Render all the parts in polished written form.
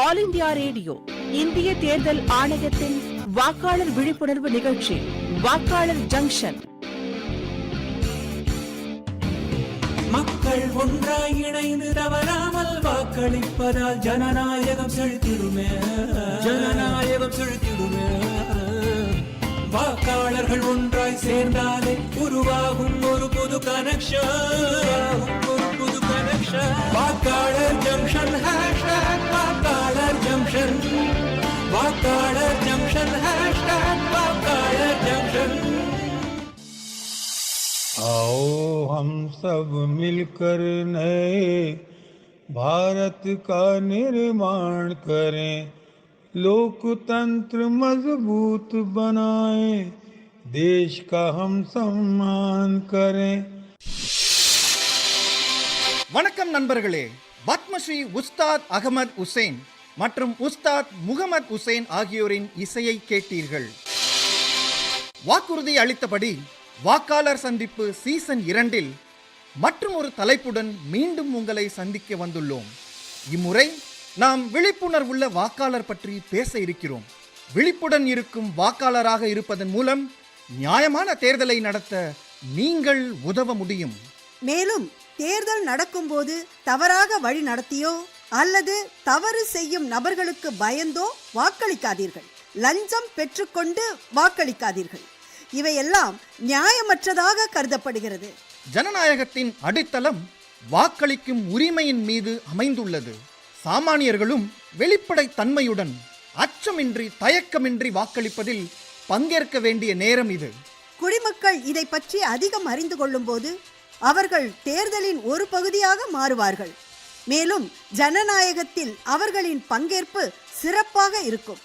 All India radio இந்திய தேர்தல் ஆணையத்தின் வாக்காளர் விழிப்புணர்வு நிகழ்ச்சி வாக்காளர் ஜங்ஷன். மக்கள் ஒன்றாய் இணைந்து தவறாமல் வாக்களிப்பதால் ஜனநாயகம் செழித்திடுமே, ஜனநாயகம் செழித்திடுமே. வாக்காளர்கள் ஒன்றாய் சேர்ந்தாலே உருவாகும் ஒரு புது கனெக்ஷன், ஒரு புது கனெக்ஷன். வாக்காளர் ஜங்ஷன் ஹேஷ்டாக் வாக்காளர் ஜங்ஷன், வாக்காளர் ஜங்ஷன் ஹேஷ்டாக் வாக்காளர் ஜங்ஷன். आओ हम सब मिलकर नए भारत का निर्माण करें, लोकतंत्र मजबूत बनाएं, देश का हम सम्मान करें. வணக்கம் நண்பர்களே, பத்மஸ்ரீ உஸ்தாத் அகமது உசேன் மற்றும் உஸ்தாத் முகமது உசேன் ஆகியோரின் இசையை கேட்டீர்கள். வாக்குறுதி அளித்தபடி வாக்காளர் சந்திப்பு சீசன் 2 மற்றும் ஒரு தலைப்புடன் மீண்டும் உங்களை சந்திக்க வந்துள்ளோம். இம்முறை நாம் விழிப்புணர்வுள்ள வாக்காளர் பற்றி பேச இருக்கிறோம். விழிப்புடன் இருக்கும் வாக்காளராக இருப்பதன் மூலம் நியாயமான தேர்தலை நடத்த நீங்கள் உதவ முடியும். மேலும் தேர்தல் நடக்கும்போது தவறாக வழி நடத்தியோ அல்லது தவறு செய்யும் நபர்களுக்கு பயந்தோ வாக்களிக்காதீர்கள். லஞ்சம் பெற்றுக்கொண்டு வாக்களிக்காதீர்கள். இவையெல்லாம் நியாயமற்றதாக கருதப்படுகிறது. ஜனநாயகத்தின் அடித்தளம் வாக்களிக்கும் உரிமையின் மீது அமைந்துள்ளது. சாமானியர்களும் வெளிப்படை தன்மையுடன் அச்சமின்றி தயக்கமின்றி வாக்களிப்பதில் பங்கேற்க வேண்டிய நேரம் இது. குடிமக்கள் இதை பற்றி அதிகம் அறிந்து கொள்ளும் போது அவர்கள் தேர்தலின் ஒரு பகுதியாக மாறுவார்கள். மேலும் ஜனநாயகத்தில் அவர்களின் பங்கேற்பு சிறப்பாக இருக்கும்.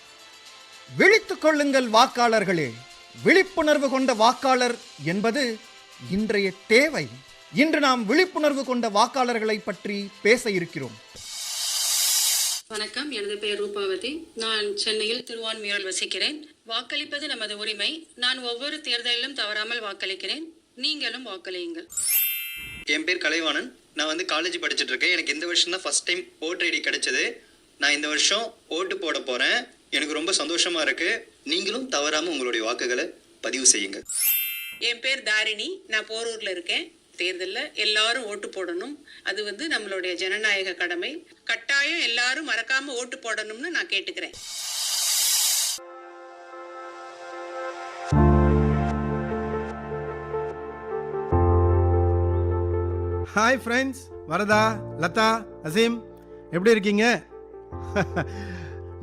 விழித்துக் கொள்ளுங்கள் வாக்காளர்களே. விழிப்புணர்வு கொண்ட வாக்காளர் என்பது இன்றைய தேவை. இன்று நாம் விழிப்புணர்வு கொண்ட வாக்காளர்களை பற்றி பேச இருக்கிறோம். வணக்கம், எனது பெயர் ரூபாவதி. நான் சென்னையில் திருவான்மியூரில் வசிக்கிறேன். வாக்களிப்பது நமது உரிமை. நான் ஒவ்வொரு தேர்தலிலும் தவறாமல் வாக்களிக்கிறேன். நீங்களும் வாக்களியுங்கள். என் பேர் கலைவாணன். நான் காலேஜ் படிச்சுட்டு இருக்கேன். எனக்கு இந்த வருஷம் தான் ஃபர்ஸ்ட் டைம் ஓட்டர் ஐடி கிடைச்சது. நான் இந்த வருஷம் ஓட்டு போட போறேன். எனக்கு ரொம்ப சந்தோஷமா இருக்கு. நீங்களும் தவறாம உங்களுடைய வாக்குகளை பதிவு செய்யுங்க. என் பேர் தாரிணி. நான் போரூர்ல இருக்கேன். தேர்தலில் எல்லாரும் ஓட்டு போடணும். அது நம்மளுடைய ஜனநாயக கடமை. கட்டாயம் எல்லாரும் மறக்காம ஓட்டு போடணும்னு நான் கேட்டுக்கிறேன். ஹாய் ஃப்ரெண்ட்ஸ், வரதா, லதா, அசீம், எப்படி இருக்கீங்க?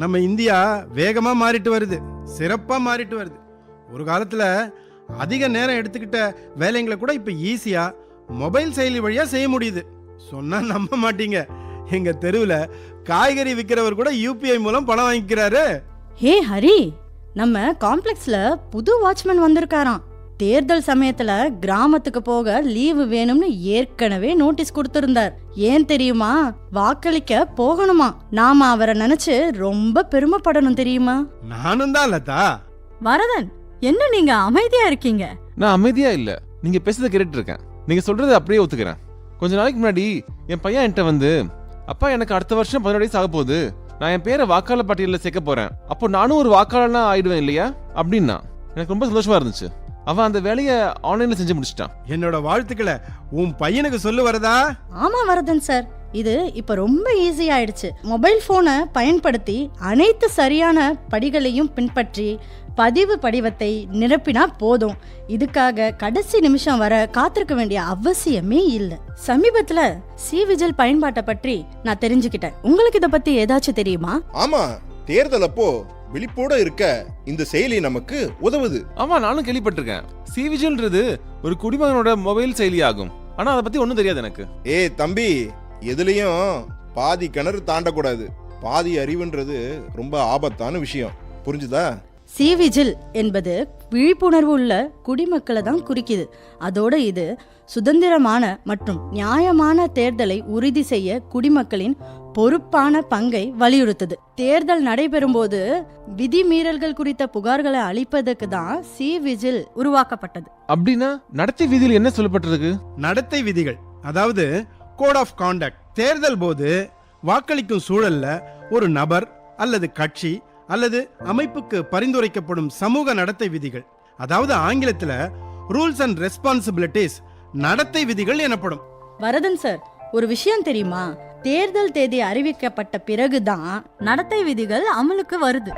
நம்ம இந்தியா வேகமாக மாறிட்டு வருது, சிறப்பாக மாறிட்டு வருது. ஒரு காலத்தில் அதிக நேரம் எடுத்துக்கிட்ட வேலைங்களை கூட இப்போ ஈஸியாக மொபைல் செயலி வழியாக செய்ய முடியுது. சொன்னால் நம்ப மாட்டீங்க, எங்கள் தெருவில் காய்கறி விற்கிறவர் கூட UPI மூலம் பணம் வாங்கிக்கிறாரு. ஹே ஹரி, நம்ம காம்ப்ளெக்ஸ்ல புது வாட்ச்மேன் வந்திருக்காராம். தேர்தல் சமயத்துல கிராமத்துக்கு போக லீவு வேணும்னு ஏற்கனவே நோட்டீஸ் கொடுத்திருந்தார். ஏன் தெரியுமா? வாக்களிக்க போகணுமா. நாம அவரை நினைச்சு ரொம்ப பெருமைப்படணும் தெரியுமா? நானும் தான் லதா. வரதன், என்ன நீங்க அமைதியா இருக்கீங்க? நான் அமைதியா இல்ல, நீங்க பேசுறத கேட்டுட்டு இருக்கேன். நீங்க சொல்றது அப்படியே ஒத்துக்கிறேன். கொஞ்ச நாளைக்கு முன்னாடி என் பையன் என்கிட்ட அப்பா, எனக்கு அடுத்த வருஷம் 17 வயசு ஆக போகுது, நான் என் பேரை வாக்காளர் பட்டியலில் சேர்க்க போறேன், அப்போ நானும் ஒரு வாக்காளனா ஆயிடுவேன் இல்லையா அப்படின்னா எனக்கு ரொம்ப சந்தோஷமா இருந்துச்சு. அவன் அந்த வேலையை ஆன்லைன்ல செஞ்சு முடிச்சிட்டான். என்னோட வாழ்த்துக்களை உன் பையனுக்கு சொல்லு வரதா. ஆமா வரதன் சார், இது இப்ப ரொம்ப ஈஸி ஆயிடுச்சு. மொபைல் போனை பயன்படுத்தி அனைத்து சரியான படிகளையும் பின்பற்றி பதிவு படிவத்தை நிரப்பினா போதும். இதுக்காக கடைசி நிமிஷம் வர காத்திருக்க வேண்டிய அவசியமே இல்லை. சமீபத்துல சி-விஜில் பயன்பாட்டை பற்றி நான் தெரிஞ்சுக்கிட்டேன். உங்களுக்கு இதை பத்தி ஏதாச்சும் தெரியுமா? ஆமா, தேர்தல் அப்போ விழிப்போட இருக்க இந்த செயலி நமக்கு உதவுது. ஆமா, நானும் கேள்விப்பட்டிருக்கேன். சி-விஜில்ன்றது ஒரு குடிமகனோட மொபைல் செயலி ஆகும். ஆனா அதை பத்தி ஒன்னும் தெரியாது எனக்கு. தம்பி, எதுலயும் பாதி கிணறு தாண்டக்கூடாது. பாதி அறிவுன்றது ரொம்ப ஆபத்தான விஷயம், புரிஞ்சுதா? சி-விஜில் என்பது விழிப்புணர்வு உள்ள குடிமக்களை தான் குறிக்குது. அதோட இது சுதந்திரமான மற்றும் நியாயமான தேர்தலை உறுதி செய்ய குடிமக்களின் பொறுப்பான பங்கை வலியுறுத்துது. தேர்தல் நடைபெறும் போது விதிமீறல்கள் குறித்த புகார்களை அளிப்பதற்கு தான் சி-விஜில் உருவாக்கப்பட்டது. அப்படின்னா நடத்தை விதியில் என்ன சொல்லப்பட்டிருக்கு? நடத்தை விதிகள், அதாவது கோட் ஆஃப் கான்டக்ட். தேர்தல் போது வாக்களிக்கும் சூழல்ல ஒரு நபர் அல்லது கட்சி அல்லது அமைப்புக்கு பரிந்துரைக்கப்படும் சமூக நடத்தை விதிகள், அதாவது ஆங்கிலத்துல ரூல்ஸ் அண்ட் ரெஸ்பான்சிபிலிட்டிஸ், நடத்தை விதிகள் எனப்படும். வரதன் சார், ஒரு விஷயம் தெரியுமா? தேர்தல் தேதி அறிவிக்கப்பட்ட பிறகுதான் நடத்தை விதிகள் அமலுக்கு வருது.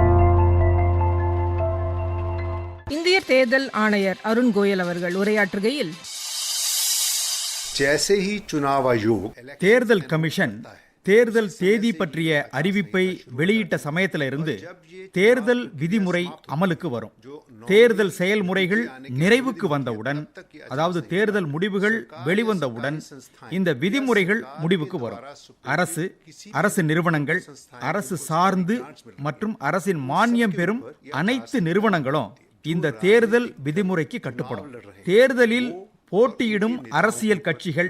இந்திய தேர்தல் ஆணையர் அருண் கோயல் அவர்கள் உரையாற்றுகையில், தேர்தல் கமிஷன் தேர்தல் தேதி பற்றிய அறிவிப்பை வெளியிட்ட சமயத்தில இருந்து தேர்தல் விதிமுறை அமலுக்கு வரும். தேர்தல் செயல்முறைகள் நிறைவுக்கு வந்தவுடன், அதாவது தேர்தல் முடிவுகள் வெளிவந்தவுடன் இந்த விதிமுறைகள் முடிவுக்கு வரும். அரசு நிறுவனங்கள், அரசு சார்ந்து மற்றும் அரசின் மானியம் பெறும் அனைத்து நிறுவனங்களும் இந்த தேர்தல் விதிமுறைக்கு கட்டுப்படும். தேர்தலில் போட்டியிடும் அரசியல் கட்சிகள்,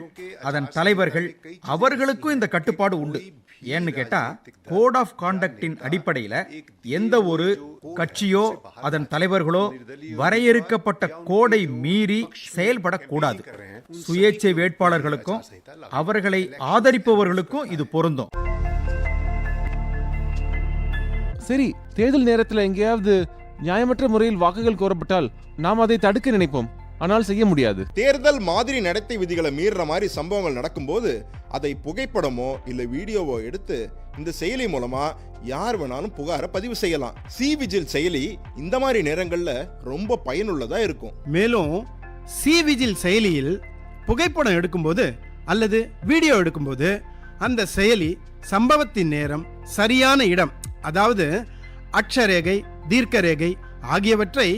அதன் தலைவர்கள், அவர்களுக்கும் இந்த கட்டுப்பாடு உண்டு. ஏன்னு கேட்டா, கோட் ஆஃப் கான்டக்டின் அடிப்படையில எந்த ஒரு கட்சியோ அதன் தலைவர்களோ வரையறுக்கப்பட்ட கோடை மீறி செயல்படக்கூடாது. சுயேட்சை வேட்பாளர்களுக்கும் அவர்களை ஆதரிப்பவர்களுக்கும் இது பொருந்தும். சரி, தேர்தல் நேரத்தில் எங்கேயாவது நியாயமற்ற முறையில் வாக்குகள் கோரப்பட்டால் நாம் அதை தடுக்க நினைப்போம், ஆனால் செய்ய முடியாது. தேர்தல் மாதிரி நடத்தை விதிகளை மீறுற மாதிரி சம்பவங்கள் நடக்கும்போது அதை புகைப்படமோ இல்ல வீடியோவோ எடுத்து இந்த செயலி மூலமா யார் வேணாலும் புகாரை பதிவு செய்யலாம். சி விஜில் செயலி இந்த மாதிரி நேரங்கள்ல ரொம்ப பயனுள்ளதா இருக்கும். மேலும் சி விஜில் செயலியில் புகைப்படம் எடுக்கும்போது அல்லது வீடியோ எடுக்கும்போது அந்த செயலி சம்பவத்தின் நேரம், சரியான இடம், அதாவது அட்சரேகை, தீர்க்க ரேகை ஆகியவற்றை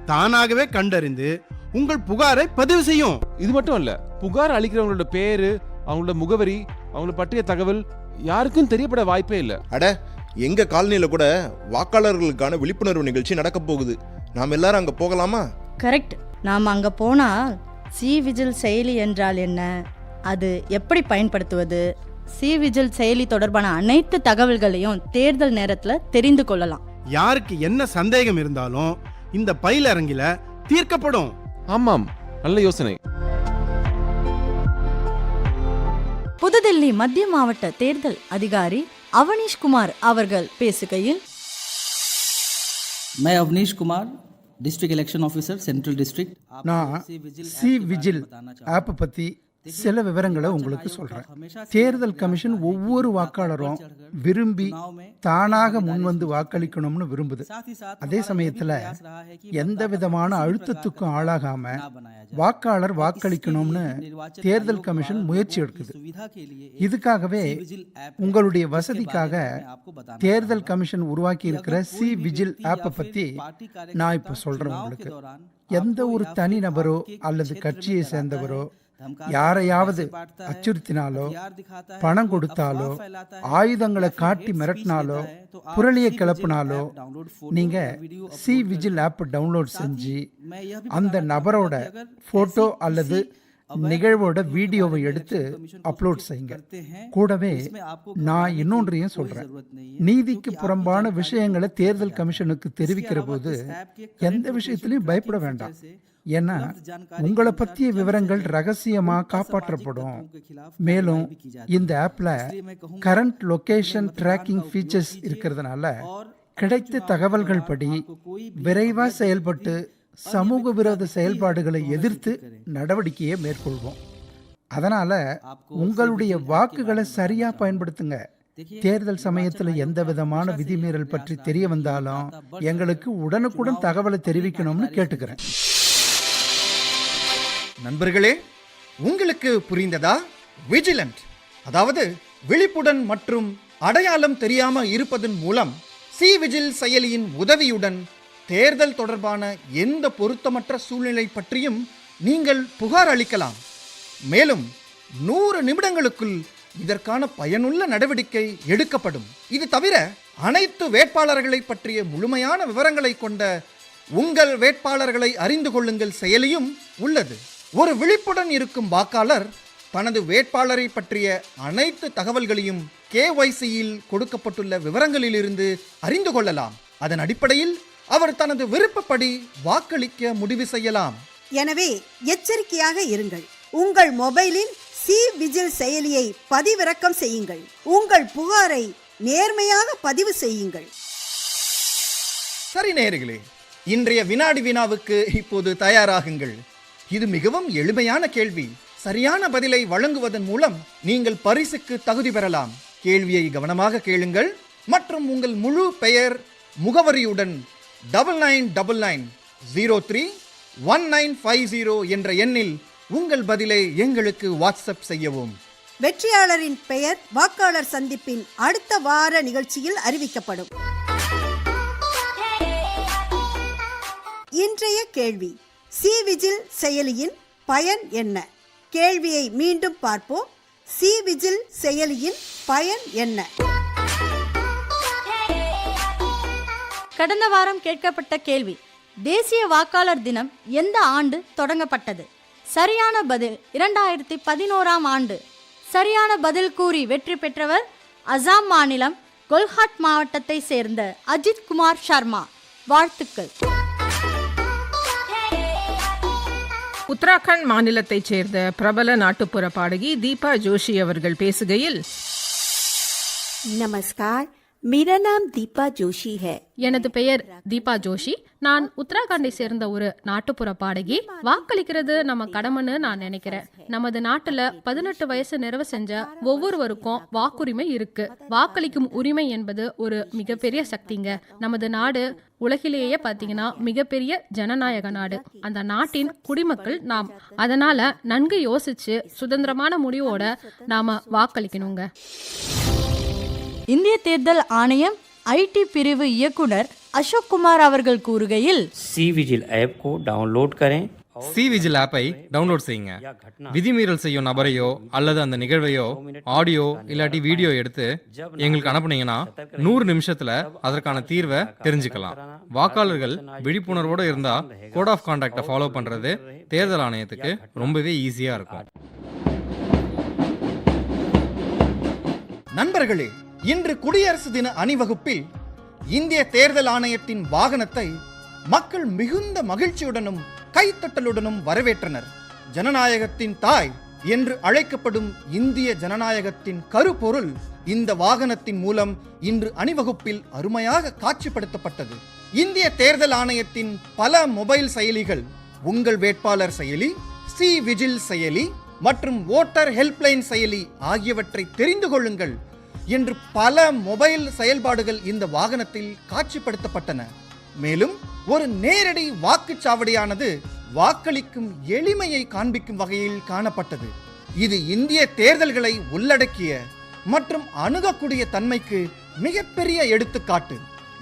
தானாகவே கண்டறிந்து உங்கள் புகாரை பதிவு செய்யும். இது மட்டும் அல்ல, புகார் அளிக்கிறவங்களோட பேரு, அவங்களோட முகவரி, அவங்களோட பற்றிய தகவல் யாருக்கும் தெரியப்பட வாய்ப்பே இல்லை. அட, எங்க காலனியில கூட வாக்காளர்களுக்கான விழிப்புணர்வு நிகழ்ச்சி நடக்க போகுது. நாம் எல்லாரும் அங்க போகலாமா? கரெக்ட். நாம் அங்க போனா சி விஜில் செயலி என்றால் என்ன, அது எப்படி பயன்படுத்துவது, சி விஜில் செயலி தொடர்பான அனைத்து தகவல்களையும் தேர்தல் நேரத்துல தெரிந்து கொள்ளலாம். யாருக்கு என்ன சந்தேகம் இருந்தாலும் இந்த பயிலரங்கில தீர்க்கப்படும். ஆமாம், நல்ல யோசனை. புதுதில்லி மத்திய மாவட்ட தேர்தல் அதிகாரி அவனீஷ் குமார் அவர்கள் பேசுகையில், मैं Avneesh Kumar, district election officer, central district. நான் சி விஜில் ஆப் பற்றி சில விவரங்களை உங்களுக்கு சொல்றேன். தேர்தல் கமிஷன் ஒவ்வொரு வாக்காளரும் விரும்பி தானாக முன்வந்து வாக்களிக்கணும்னு விரும்புது. அதே சமயத்துல எந்த விதமான அழுத்தத்துக்கும் ஆளாகாம வாக்காளர் வாக்களிக்கணும்னு தேர்தல் கமிஷன் முயற்சி எடுக்குது. இதுக்காகவே உங்களுடைய வசதிக்காக தேர்தல் கமிஷன் உருவாக்கி இருக்கிற சி விஜில் ஆப்பை பத்தி நான் இப்ப சொல்றேன். உங்களுக்கு எந்த ஒரு தனி நபரோ அல்லது கட்சியை சேர்ந்தவரோ யாரையாவது அச்சுறுத்தினாலோ, பணம் கொடுத்தாலோ, ஆயுதங்களை காட்டி மிரட்டினாலோ, புரளியை கிளப்பினாலோ நீங்க சி விஜில் ஆப் டவுன்லோட் செஞ்சு அந்த நபரோட போட்டோ அல்லது நிகழ்வோட வீடியோவை எடுத்து அப்லோட் செய்யுங்க. கூடவே நான் இன்னொன்றையும் சொல்றேன். நீதிக்கு புறம்பான விஷயங்களை தேர்தல் கமிஷனுக்கு தெரிவிக்கிற போது எந்த விஷயத்திலையும் பயப்பட வேண்டாம். ஏன்னா உங்களை பற்றிய விவரங்கள் ரகசியமா காப்பாற்றப்படும். மேலும் இந்த ஆப்ல கரண்ட் லொகேஷன் ட்ராக்கிங் ஃபீச்சர்ஸ் இருக்கிறதுனால கிடைத்த தகவல்கள் படி விரைவா செயல்பட்டு சமூக விரோத செயல்பாடுகளை எதிர்த்து நடவடிக்கையை மேற்கொள்வோம். அதனால உங்களுடைய வாக்குகளை சரியா பயன்படுத்துங்க. தேர்தல் சமயத்தில் எந்த விதமான விதிமீறல் பற்றி தெரிய வந்தாலும் எங்களுக்கு உடனுக்குடன் தகவலை தெரிவிக்கணும்னு கேட்டுக்கிறேன். நண்பர்களே, உங்களுக்கு புரிந்ததா? விஜிலண்ட், அதாவது விழிப்புடன் மற்றும் அடையாளம் தெரியாம இருப்பதன் மூலம் சி விஜில் செயலியின் உதவியுடன் தேர்தல் தொடர்பான எந்த பொருத்தமற்ற சூழ்நிலை பற்றியும் நீங்கள் புகார் அளிக்கலாம். மேலும் 100 நிமிடங்களுக்குள் இதற்கான பயனுள்ள நடவடிக்கை எடுக்கப்படும். இது தவிர அனைத்து வேட்பாளர்களை பற்றிய முழுமையான விவரங்களை கொண்ட உங்கள் வேட்பாளர்களை அறிந்து கொள்ளுங்கள் செயலியும் உள்ளது. ஒரு விழிப்புடன் இருக்கும் வாக்காளர் தனது வேட்பாளரை பற்றிய அனைத்து தகவல்களையும் KYCயில் கொடுக்கப்பட்டுள்ள விவரங்களிலிருந்து அறிந்து கொள்ளலாம். அதன் அடிப்படையில் அவர் தனது விருப்பப்படி வாக்களிக்க முடிவு செய்யலாம். எனவே எச்சரிக்கையாக இருங்கள். உங்கள் மொபைலில் சி விஜில் செயலியை பதிவிறக்கம் செய்யுங்கள். உங்கள் புகாரை நேர்மையாக பதிவு செய்யுங்கள். சரி நேயர்களே, இன்றைய வினாடி வினாவுக்கு இப்போது தயாராகுங்கள். இது மிகவும் எளிமையான கேள்வி. சரியான பதிலை வழங்குவதன் மூலம் நீங்கள் பரிசுக்கு தகுதி பெறலாம். கேள்வியை கவனமாக கேளுங்கள் மற்றும் உங்கள் முழு பெயர் முகவரியுடன் 9999031950 என்ற எண்ணில் உங்கள் பதிலை எங்களுக்கு வாட்ஸ்அப் செய்யவும். வெற்றியாளரின் பெயர் வாக்காளர் சந்திப்பின் அடுத்த வார நிகழ்ச்சியில் அறிவிக்கப்படும். இன்றைய கேள்வி, சி விஜில் செயலியின் பயன் என்ன? கேள்வியை மீண்டும் பார்ப்போம். சி விஜில் செயலியின் பயன் என்ன? கடந்த வாரம் கேட்கப்பட்ட கேள்வி, தேசிய வாக்காளர் தினம் எந்த ஆண்டு தொடங்கப்பட்டது? சரியான பதில் 2011ஆம் ஆண்டு. சரியான பதில் கூறி வெற்றி பெற்றவர் அசாம் மாநிலம் கொல்ஹாட் மாவட்டத்தை சேர்ந்த அஜித் குமார் சர்மா. வாழ்த்துக்கள். உத்தராகண்ட் மாநிலத்தைச் சேர்ந்த பிரபல நாட்டுப்புற பாடகி தீபா ஜோஷி அவர்கள் பேசுகையில், நமஸ்கார், मेरा नाम दीपा जोशी है. எனது பெயர் தீபா ஜோஷி. நான் உத்தராகண்டை சேர்ந்த ஒரு நாட்டுப்புற பாடகி. வாக்களிக்கிறது நம்ம கடமைன்னு நான் நினைக்கிறேன். நமது நாட்டுல 18 வயசு நிறைவு செஞ்ச ஒவ்வொருவருக்கும் வாக்குரிமை இருக்கு. வாக்களிக்கும் உரிமை என்பது ஒரு மிகப்பெரிய சக்திங்க. நமது நாடு உலகிலேயே பாத்தீங்கன்னா மிகப்பெரிய ஜனநாயக நாடு. அந்த நாட்டின் குடிமக்கள் நாம். அதனால நன்கு யோசிச்சு சுதந்திரமான முடிவோட நாம வாக்களிக்கணுங்க. இந்திய தேர்தல் ஆணையம் ஐடி பிரிவு இயக்குனர் அசோக் குமார் அவர்கள் கூறுகையில், சி விஜில் ஆப் को डाउनलोड करें. சி விஜில் ஆப்பை டவுன்லோட் செய்யுங்க. விதிமீறல் செய்யும் நபரையோ அல்லது அந்த நிகழ்வையோ ஆடியோ இல்லாட்டி வீடியோ எடுத்து எங்களுக்கு அனுப்புனீங்கன்னா 100 நிமிஷத்துல அதற்கான தீர்வை தெரிஞ்சுக்கலாம். வாக்காளர்கள் விழிப்புணர்வோடு இருந்தா கோட் ஆஃப் கான்டாக்டை ஃபாலோ பண்றது தேர்தல் ஆணையத்துக்கு ரொம்பவே ஈஸியா இருக்கும். நண்பர்களே, இன்று குடியரசு தின அணிவகுப்பில் இந்திய தேர்தல் ஆணையத்தின் வாகனத்தை மக்கள் மிகுந்த மகிழ்ச்சியுடனும் கைத்தட்டலுடனும் வரவேற்றனர். ஜனநாயகத்தின் தாய் என்று அழைக்கப்படும் இந்திய ஜனநாயகத்தின் கருப்பொருள் இந்த வாகனத்தின் மூலம் இன்று அணிவகுப்பில் அருமையாக காட்சிப்படுத்தப்பட்டது. இந்திய தேர்தல் ஆணையத்தின் பல மொபைல் செயலிகள், உங்கள் வேட்பாளர் செயலி, சி விஜில் செயலி மற்றும் ஓட்டர் ஹெல்ப்லைன் செயலி ஆகியவற்றை தெரிந்து கொள்ளுங்கள் என்று பல மொபைல் செயல்பாடுகள் இந்த வாகனத்தில் காட்சிப்படுத்தப்பட்டன. மேலும் ஒரு நேரடி வாக்குச்சாவடியானது வாக்களிக்கும் எளிமையை காண்பிக்கும் வகையில் காணப்பட்டது. இது இந்திய தேர்தல்களை உள்ளடக்கிய மற்றும் அணுகக்கூடிய தன்மைக்கு மிகப்பெரிய எடுத்துக்காட்டு.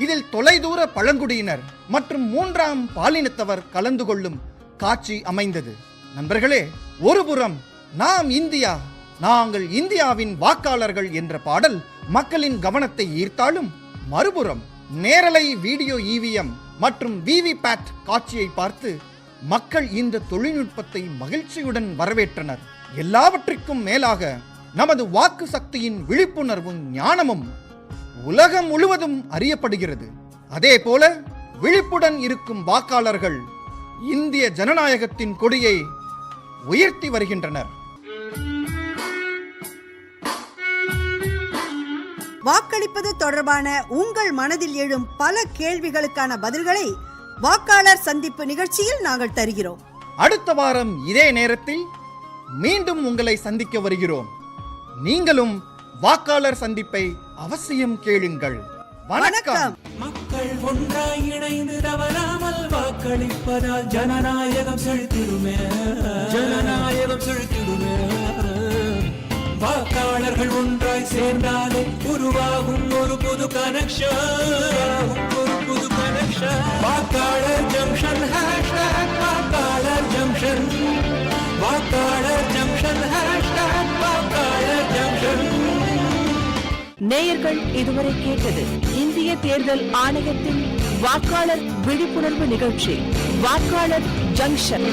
இதில் தொலைதூர பழங்குடியினர் மற்றும் 3ஆம் பாலினத்தவர் கலந்து கொள்ளும் காட்சி அமைந்தது. நண்பர்களே, ஒருபுறம் நாம் இந்தியா, நாங்கள் இந்தியாவின் வாக்காளர்கள் என்ற பாடல் மக்களின் கவனத்தை ஈர்த்தாலும், மறுபுறம் நேரலை வீடியோ இவிஎம் மற்றும் விவிபேட் காட்சியை பார்த்து மக்கள் இந்த தொழில்நுட்பத்தை மகிழ்ச்சியுடன் வரவேற்றனர். எல்லாவற்றிற்கும் மேலாக நமது வாக்கு சக்தியின் விழிப்புணர்வும் ஞானமும் உலகம் முழுவதும் அறியப்படுகிறது. அதே போல விழிப்புடன் இருக்கும் வாக்காளர்கள் இந்திய ஜனநாயகத்தின் கொடியை உயர்த்தி வருகின்றனர். வாக்களிப்பது தொடர்பான உங்கள் மனதில் எழும் பல கேள்விகளுக்கான பதில்களை வாக்காளர் சந்திப்பு நிகழ்ச்சியில் நாங்கள் தருகிறோம். அடுத்த வாரம் இதே நேரத்தில் மீண்டும் உங்களை சந்திக்க வருகிறோம். நீங்களும் வாக்காளர் சந்திப்பை அவசியம் கேளுங்கள். வணக்கம். மக்கள் ஒன்றாய் இணைந்து தவறாமல் வாக்களிப்பதால் ஜனநாயகம் செழித்திடுமே, ஜனநாயகம் செழித்திடுமே. வாக்காளர்கள் ஒன்றாய் சேர்ந்தாலே உருவாகும் ஒரு புது கனெக்ஷன், ஒரு புது கனெக்ஷன். வாக்காளர் ஜங்ஷன் ஹேஷ்டாக் வாக்காளர் ஜங்ஷன், வாக்காளர் ஜங்ஷன் ஹேஷ்டாக் வாக்காளர் ஜங்ஷன். நேயர்கள் இதுவரை கேட்டது இந்திய தேர்தல் ஆணையத்தின் வாக்காளர் விழிப்புணர்வு நிகழ்ச்சி வாக்காளர் ஜங்ஷன்.